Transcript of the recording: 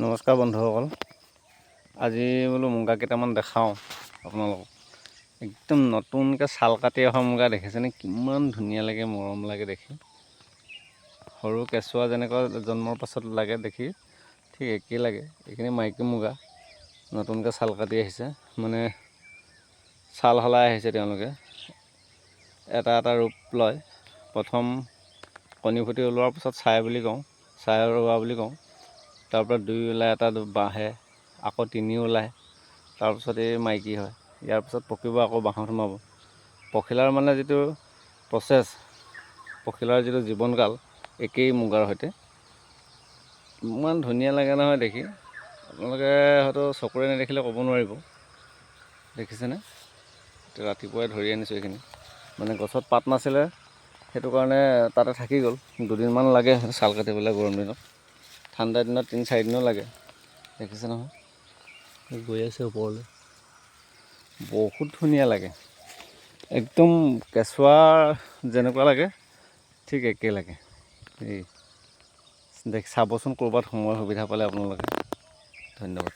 নমস্কাৰ বন্ধুসকল, আজি বোলো মুগা কেইটামান দেখাওঁ আপোনালোকক। একদম নতুনকৈ ছাল কাটি অহা মুগা দেখিছেনে? কিমান ধুনীয়া লাগে, মৰম লাগে দেখি। সৰু কেঁচুৱা যেনেকুৱা জন্মৰ পাছত লাগে দেখি, ঠিক একেই লাগে। এইখিনি মাইকী মুগা নতুনকৈ ছাল কাটি আহিছে, মানে ছাল সলাই আহিছে তেওঁলোকে। এটা এটা ৰূপ লয়। প্ৰথম কণী ফুটি ওলোৱাৰ পাছত চাই বুলি কওঁ, চাই ৰোৱা বুলি কওঁ। তাৰপৰা 2 ওলায়, এটা বাঢ়ে, আকৌ 3 ওলায়, তাৰপিছত এই মাইকী হয়। ইয়াৰ পিছত পকিব, আকৌ বাঁহত সোমাব। পখিলাৰ মানে যিটো প্ৰচেছ, পখিলাৰ যিটো জীৱনকাল একেই মুগাৰ সৈতে। ইমান ধুনীয়া লাগে নহয় দেখি, আপোনালোকে হয়তো চকুৰে নেদেখিলে ক'ব নোৱাৰিব। দেখিছেনে? ৰাতিপুৱাই ধৰি আনিছোঁ এইখিনি, মানে গছত পাত নাছিলে, সেইটো কাৰণে তাতে থাকি গ'ল। 2 দিনমান লাগে ছাল কাটিবলৈ গৰম দিনত। ঠাণ্ডা দিনত 3-4 দিনো লাগে। দেখিছে নহয়, গৈ আছে ওপৰলৈ। বহুত ধুনীয়া লাগে, একদম কেঁচুৱা যেনেকুৱা লাগে ঠিক একেই লাগে। এই চাবচোন ক'ৰবাত সময় সুবিধা পালে আপোনালোকে। ধন্যবাদ।